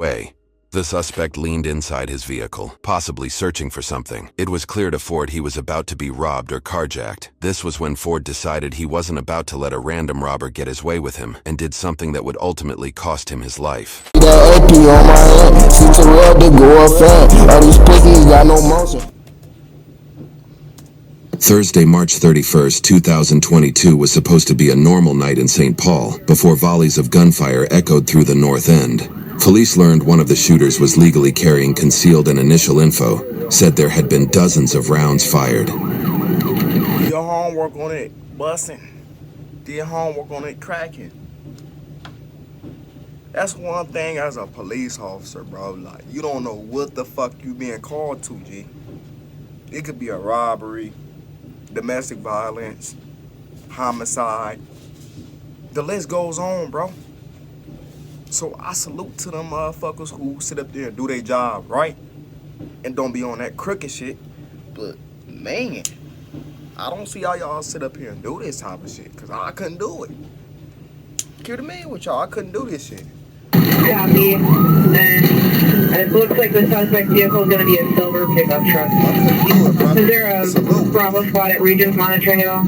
way. The suspect leaned inside his vehicle, possibly searching for something. It was clear to Ford he was about to be robbed or carjacked. This was when Ford decided he wasn't about to let a random robber get his way with him, and did something that would ultimately cost him his life. Thursday, March 31st, 2022 was supposed to be a normal night in St. Paul, before volleys of gunfire echoed through the North End. Police learned one of the shooters was legally carrying concealed, and initial info said there had been dozens of rounds fired. Do your homework on it busting. Do your homework on it cracking. That's one thing as a police officer, bro. Like, you don't know what the fuck you being called to, G. It could be a robbery, domestic violence, homicide. The list goes on, bro. So I salute to them motherfuckers who sit up there and do their job, right? And don't be on that crooked shit. But, man, I don't see how y'all sit up here and do this type of shit. Because I couldn't do it. Keep it man with y'all. I couldn't do this shit. Copy. And it looks like the suspect vehicle is going to be a silver pickup truck. I couldn't do it, bro. Is there a Bravo squad at Regions monitoring at all?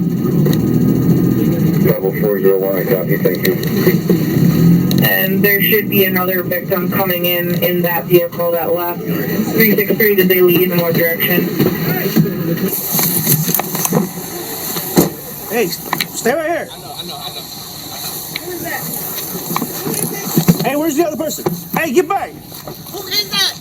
Bravo 401, copy, thank you. And there should be another victim coming in that vehicle that left. 363, did they leave in what direction? Hey, stay right here. I know. Who's that? Hey, where's the other person? Hey, get back. Who is that?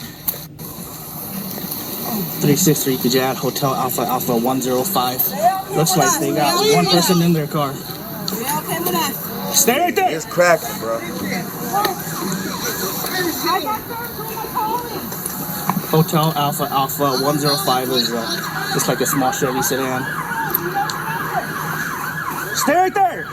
363, could you add Hotel Alpha 105? Looks like they got one person in their car. Okay with that? Stay right there. It's cracking, bro. Hotel Alpha 105 is just like a small Chevy sedan. Stay right there.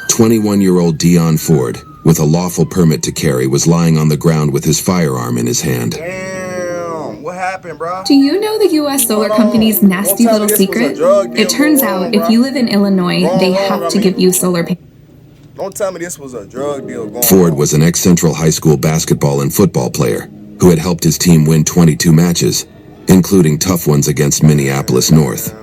21-year-old Dion Ford, with a lawful permit to carry, was lying on the ground with his firearm in his hand. Damn, what happened, bro? Do you know the U.S. Solar Company's nasty little secret? It turns out if you live in Illinois, they have to give you solar panels. Don't tell me this was a drug deal going on. Ford was an ex-Central High School basketball and football player who had helped his team win 22 matches, including tough ones against Minneapolis North.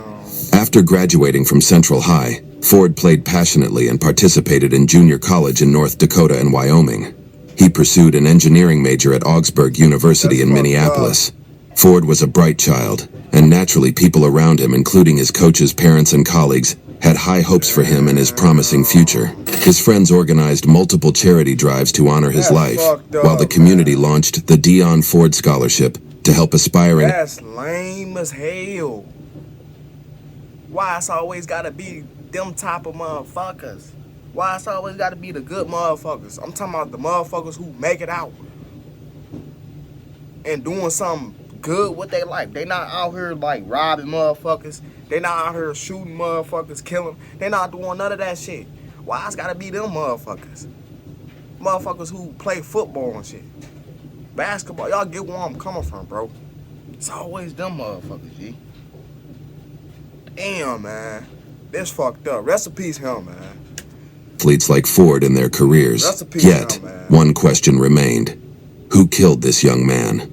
After graduating from Central High, Ford played passionately and participated in junior college in North Dakota and Wyoming. He pursued an engineering major at Augsburg University in Minneapolis. Ford was a bright child, and naturally people around him, including his coaches, parents, and colleagues, had high hopes for him and his promising future. His friends organized multiple charity drives to honor his life, while the community launched the Dion Ford Scholarship to help aspiring... That's lame as hell. Why it's always gotta be them type of motherfuckers? Why it's always gotta be the good motherfuckers? I'm talking about the motherfuckers who make it out and doing something good with their life. They not out here like robbing motherfuckers. They not out here shooting motherfuckers, killing. They not doing none of that shit. Why it's gotta be them motherfuckers? Motherfuckers who play football and shit. Basketball, y'all get where I'm coming from, bro. It's always them motherfuckers, G. Damn, man. This fucked up. Rest in peace, him, man. Athletes like Ford in their careers. Yet, one question remained. Who killed this young man?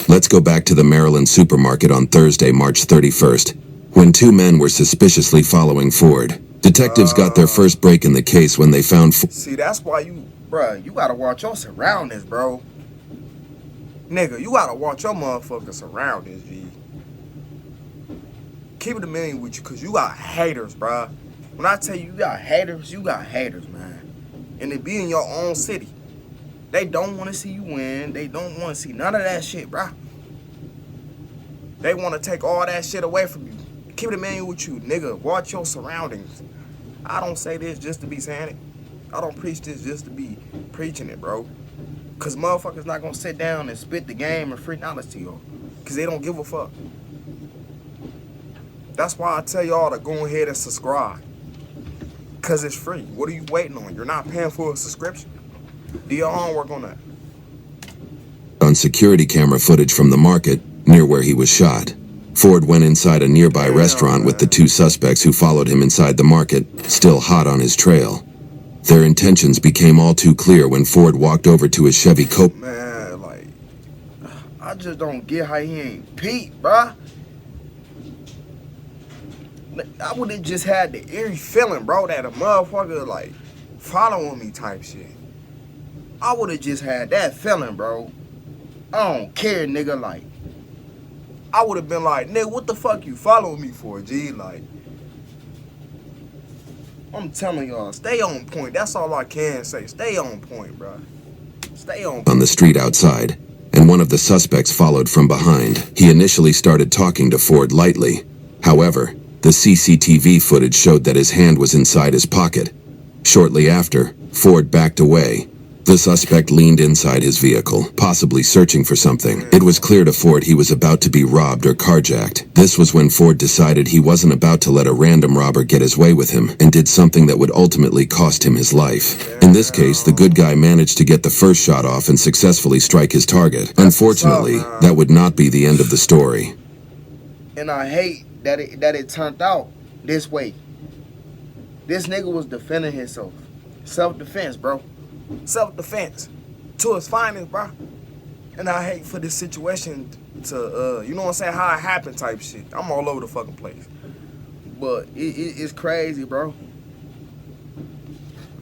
Let's go back to the Maryland supermarket on Thursday, March 31st, when two men were suspiciously following Ford. Detectives got their first break in the case when they found See, that's why you gotta watch your surroundings, bro. Nigga, you gotta watch your motherfucking surroundings, G. Keep it a million with you, cause you got haters, bro. When I tell you got haters, man. And it be in your own city. They don't want to see you win. They don't want to see none of that shit, bro. They want to take all that shit away from you. Keep it a million with you, nigga. Watch your surroundings. I don't say this just to be saying it. I don't preach this just to be preaching it, bro. Cause motherfuckers not gonna sit down and spit the game and free knowledge to you. Cause they don't give a fuck. That's why I tell y'all to go ahead and subscribe. Cause it's free. What are you waiting on? You're not paying for a subscription. Do your homework on that. On security camera footage from the market near where he was shot. Ford went inside a nearby restaurant with the two suspects who followed him inside the market, still hot on his trail. Their intentions became all too clear when Ford walked over to his Chevy Cope. Man, like, I just don't get how he ain't Pete, bruh. I would have just had the eerie feeling, bro, that a motherfucker, like, following me type shit. I would have just had that feeling, bro. I don't care, nigga, like. I would have been like, nigga, what the fuck you following me for, G? Like, I'm telling y'all, stay on point. That's all I can say. Stay on point, bro. Stay on point. On the street outside, and one of the suspects followed from behind. He initially started talking to Ford lightly. However, the CCTV footage showed that his hand was inside his pocket. Shortly after, Ford backed away. The suspect leaned inside his vehicle, possibly searching for something. It was clear to Ford he was about to be robbed or carjacked. This was when Ford decided he wasn't about to let a random robber get his way with him, and did something that would ultimately cost him his life. In this case, the good guy managed to get the first shot off and successfully strike his target. Unfortunately, that would not be the end of the story. And I hate that it turned out this way. This nigga was defending himself. Self-defense, bro. Self-defense to his finest, bro. And I hate for this situation to, you know what I'm saying, how it happened type shit. I'm all over the fucking place. But it's crazy, bro.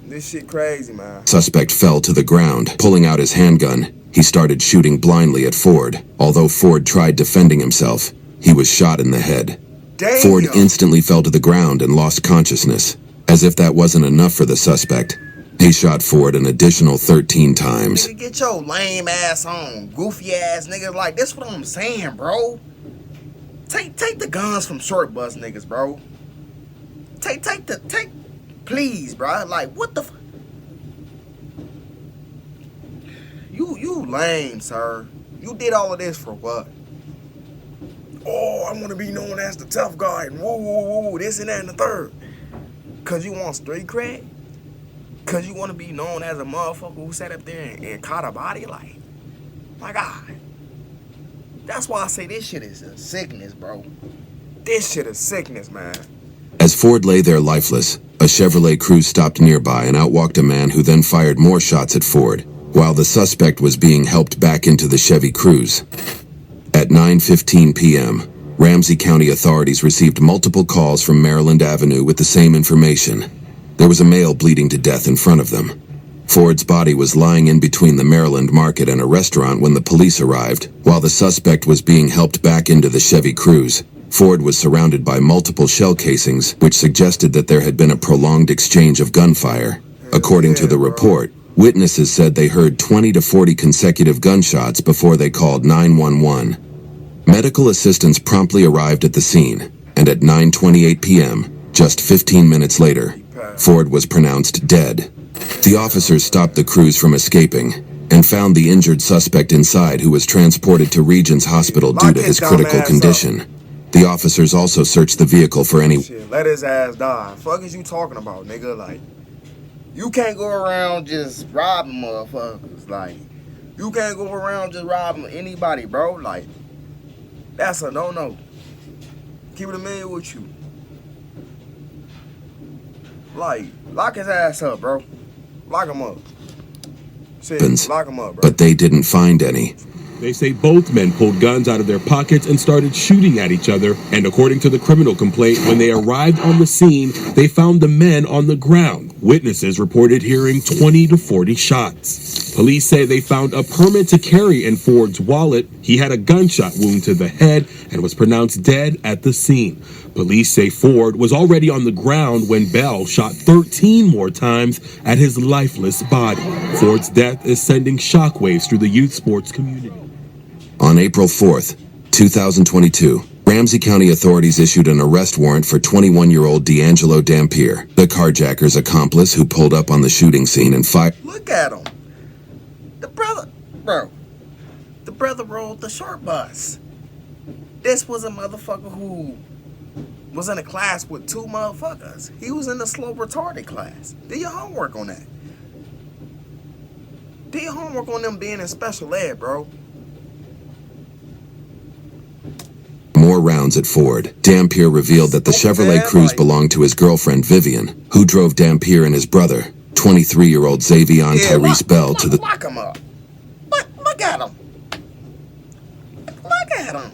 This shit crazy, man. Suspect fell to the ground. Pulling out his handgun, he started shooting blindly at Ford. Although Ford tried defending himself, he was shot in the head. Damn. Ford instantly fell to the ground and lost consciousness. As if that wasn't enough for the suspect, he shot Ford an additional 13 times. Nigga, get your lame ass on, goofy ass niggas. Like, that's what I'm saying, bro. Take the guns from short bus niggas, bro. Please, bro. Like, what the You lame, sir. You did all of this for what? Oh, I want to be known as the tough guy, and woo, this and that and the third. Cause you want street cred? Cause you want to be known as a motherfucker who sat up there and caught a body? Like, my God. That's why I say this shit is a sickness, bro. This shit is sickness, man. As Ford lay there lifeless, a Chevrolet Cruze stopped nearby and outwalked a man who then fired more shots at Ford, while the suspect was being helped back into the Chevy Cruze. At 9:15 p.m., Ramsey County authorities received multiple calls from Maryland Avenue with the same information. There was a male bleeding to death in front of them. Ford's body was lying in between the Maryland Market and a restaurant when the police arrived. While the suspect was being helped back into the Chevy Cruze, Ford was surrounded by multiple shell casings, which suggested that there had been a prolonged exchange of gunfire. According to the report, witnesses said they heard 20 to 40 consecutive gunshots before they called 911. Medical assistance promptly arrived at the scene, and at 9:28 p.m., just 15 minutes later, Ford was pronounced dead. The officers stopped the Cruze from escaping and found the injured suspect inside, who was transported to Regions Hospital due to his critical condition. The officers also searched the vehicle for any... Shit, let his ass die. Fuck is you talking about, nigga? Like, you can't go around just robbing motherfuckers. Like, you can't go around just robbing anybody, bro. Like, that's a no-no. Keep it a million with you. Like, lock his ass up, bro. Lock him up. Shit, lock him up, bro. But they didn't find any. They say both men pulled guns out of their pockets and started shooting at each other. And according to the criminal complaint, when they arrived on the scene, they found the men on the ground. Witnesses reported hearing 20 to 40 shots. Police say they found a permit to carry in Ford's wallet. He had a gunshot wound to the head and was pronounced dead at the scene. Police say Ford was already on the ground when Bell shot 13 more times at his lifeless body. Ford's death is sending shockwaves through the youth sports community. On April 4th, 2022, Ramsey County authorities issued an arrest warrant for 21-year-old D'Angelo Dampier, the carjacker's accomplice who pulled up on the shooting scene and fired. Look at him. The brother rode the short bus. This was a motherfucker who was in a class with two motherfuckers. He was in the slow retarded class. Do your homework on that. Do your homework on them being in special ed, bro. More rounds at Ford. Dampier revealed that the Chevrolet Cruze belonged to his girlfriend Vivian, who drove Dampier and his brother, 23-year-old Xavion Tyrese Bell to the... Lock him up. Look at him. Look at him.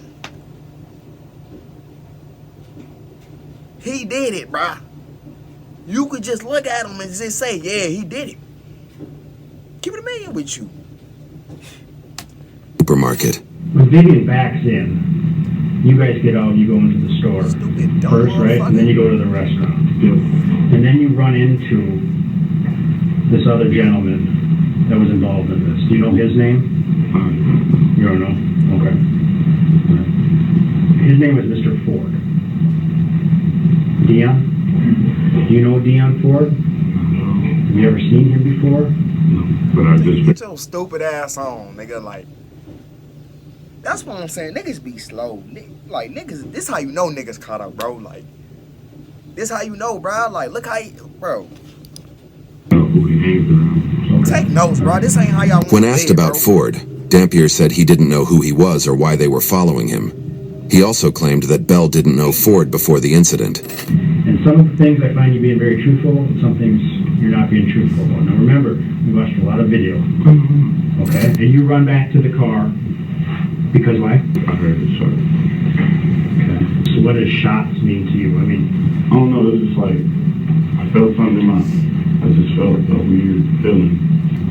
He did it, bruh. You could just look at him and just say, yeah, he did it. Keep it a million with you. supermarket. When Vivian backs in, you guys get out, you go into the store Stupid, dumb first, right? And then motherfucker. you go to the restaurant. And then you run into this other gentleman that was involved in this. Do you know his name? You don't know? Okay. His name was Mr. Ford. Dion? Do you know Dion Ford? Have you ever seen him before? But I just Get your stupid ass on, nigga. Like, that's what I'm saying. Niggas be slow. Like, niggas, this how you know niggas caught up, bro. Like, this how you know, bro. Like, look how you, bro. know who he hangs around. Take notes, bro. This ain't how y'all want When to asked live, about bro. Ford, Dampier said he didn't know who he was or why they were following him. He also claimed that Bell didn't know Ford before the incident. And some of the things I find you being very truthful, and some things you're not being truthful about. Now remember, we watched a lot of video, okay? And you run back to the car, because why? I heard the shot. Okay. So what does shots mean to you? I mean, I don't know, it was just like, I felt something in I just felt a weird feeling.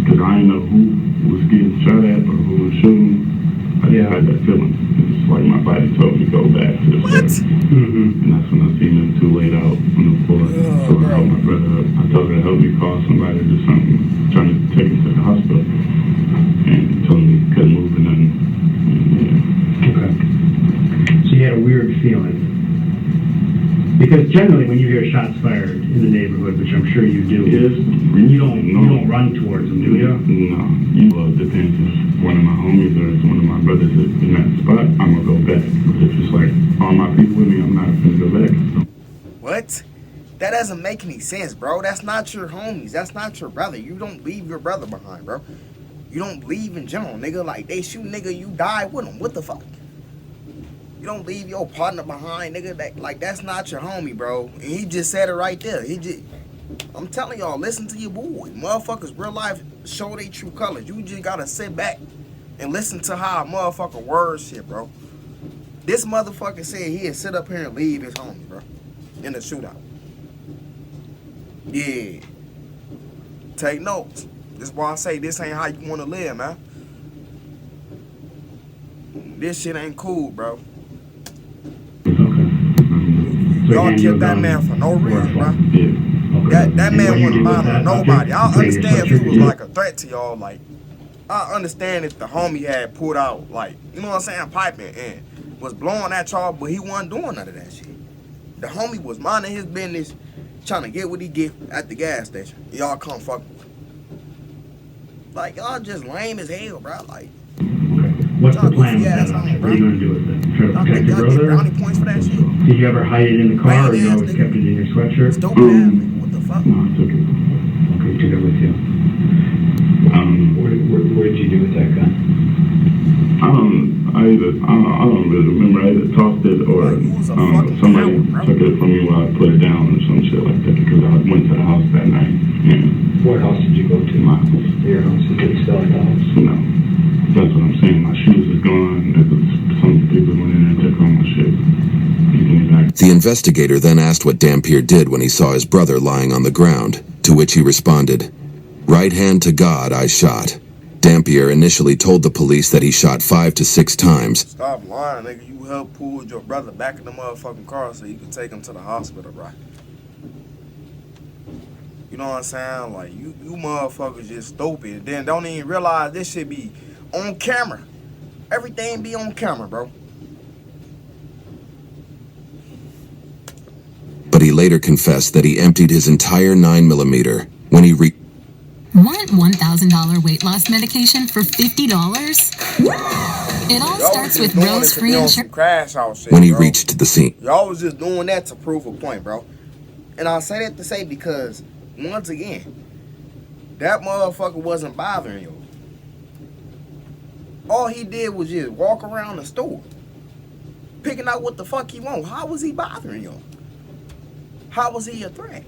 Because I didn't know who was getting shot at or who was shooting. I just had that feeling. It's like my body told me to go back to the What? mm-hmm. And that's when I seen them two laid out on the floor. So I called my brother up. I told her to help me call somebody or do something, trying to take him to the hospital. And he told me he couldn't move or nothing. And, Okay. So you had a weird feeling. Because generally when you hear shots fired in the neighborhood, which I'm sure you do, you don't run towards them, do you? No. Depends if one of my homies or if one of my brothers is in that spot, I'm gonna go back. But if it's like all my people with me, I'm not gonna go back. What? That doesn't make any sense, bro. That's not your homies. That's not your brother. You don't leave your brother behind, bro. You don't leave in general, nigga. Like, they shoot nigga, you die with them. What the fuck? You don't leave your partner behind, nigga. That's not your homie, bro. And he just said it right there. I'm telling y'all, listen to your boy. Motherfuckers, real life, show their true colors. You just gotta sit back and listen to how a motherfucker words shit, bro. This motherfucker said he'd sit up here and leave his homie, bro, in a shootout. Yeah. Take notes. This is why I say this ain't how you wanna live, man. This shit ain't cool, bro. Y'all killed that man for no reason, bro. Yeah. That man wasn't bothering nobody. I understand if he was like a threat to y'all. Like, I understand if the homie had pulled out, like, you know what I'm saying, piping and was blowing at y'all, but he wasn't doing none of that shit. The homie was minding his business, trying to get what he get at the gas station. Y'all come fuck with him. Like, y'all just lame as hell, bro. Like, What's the plan with ass that? on, What are you going to do with it? Try to y'all protect think your y'all get brother? brownie points for that shit? Did you ever hide it in the car, or you Lame-ass always nigga. kept it in your sweatshirt? Stupid ass nigga, what the fuck? No, I took it. Okay, you took it with you. What did you do with that gun? I don't really remember. I either tossed it or Like, you was a fucking somebody coward, bro. took it from me while I put it down or some shit like that because I went to the house that night. And What house did you go to? my house. Your house. Is it still at the house? No. That's what I'm saying. My shoes is gone. Some people went in there and took all my shit. The investigator then asked what Dampier did when he saw his brother lying on the ground, to which he responded, "Right hand to God, I shot." Dampier initially told the police that he shot 5 to 6 times. Stop lying, nigga. You helped pull your brother back in the motherfucking car so you could take him to the hospital, bro. You know what I'm saying? Like, you motherfuckers just stupid. Then don't even realize this shit be on camera. Everything be on camera, bro. But he later confessed that he emptied his entire 9mm when he Want $1,000 weight loss medication for $50? It all Y'all starts was with just doing it Rose to Free be on Insurance. some crash out shit, when he bro. reached the scene. Y'all was just doing that to prove a point, bro. And I say that to say because, once again, that motherfucker wasn't bothering you. All he did was just walk around the store, picking out what the fuck he want. How was he bothering you? How was he a threat?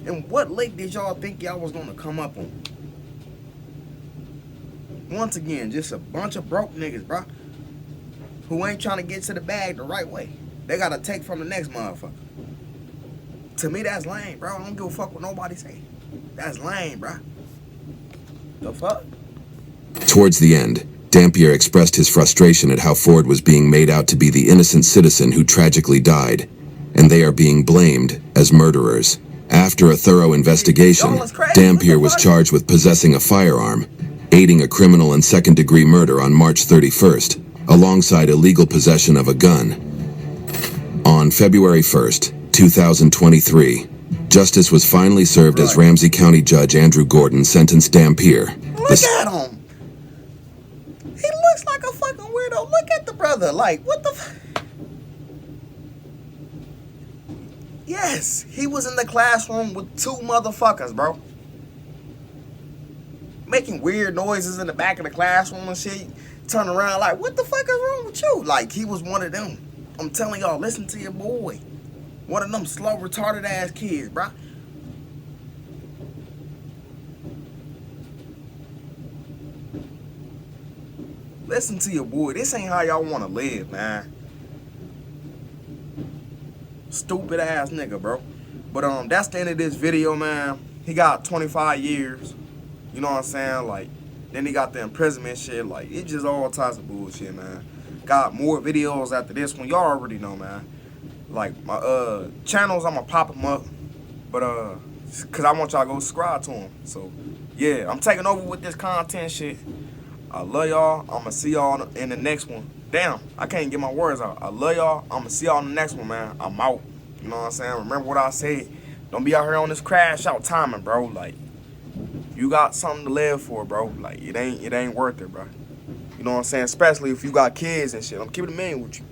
And what lake did y'all think y'all was gonna come up on? Once again, just a bunch of broke niggas, bro, who ain't trying to get to the bag the right way. They gotta take from the next motherfucker. To me, that's lame, bro. I don't give a fuck what nobody say. That's lame, bro. The fuck? Towards the end, Dampier expressed his frustration at how Ford was being made out to be the innocent citizen who tragically died, and they are being blamed as murderers. After a thorough investigation, Dampier was charged with possessing a firearm, aiding a criminal and second-degree murder on March 31st, alongside illegal possession of a gun. On February 1st, 2023, justice was finally served as Ramsey County Judge Andrew Gordon sentenced Dampier. Look at him. He looks like a fucking weirdo. Look at the brother. Like, what the f... Yes, he was in the classroom with two motherfuckers, bro. Making weird noises in the back of the classroom and shit. Turn around like, what the fuck is wrong with you? Like, he was one of them. I'm telling y'all, listen to your boy. One of them slow, retarded ass kids, bro. Listen to your boy. This ain't how y'all want to live, man. Stupid ass nigga, bro. But that's the end of this video, man. He got 25 years. You know what I'm saying? Like, then he got the imprisonment shit. Like, it's just all types of bullshit, man. Got more videos after this one. Y'all already know, man. Like, my channels, I'm gonna pop them up. But cause I want y'all to go subscribe to them. So yeah, I'm taking over with this content shit. I love y'all. I'm gonna see y'all in the next one. Damn, I can't get my words out. I love y'all. I'm gonna see y'all in the next one, man. I'm out. You know what I'm saying? Remember what I said. Don't be out here on this crash out timing, bro. Like, you got something to live for, bro. Like, it ain't worth it, bro. You know what I'm saying? Especially if you got kids and shit. I'm keeping it a million with you.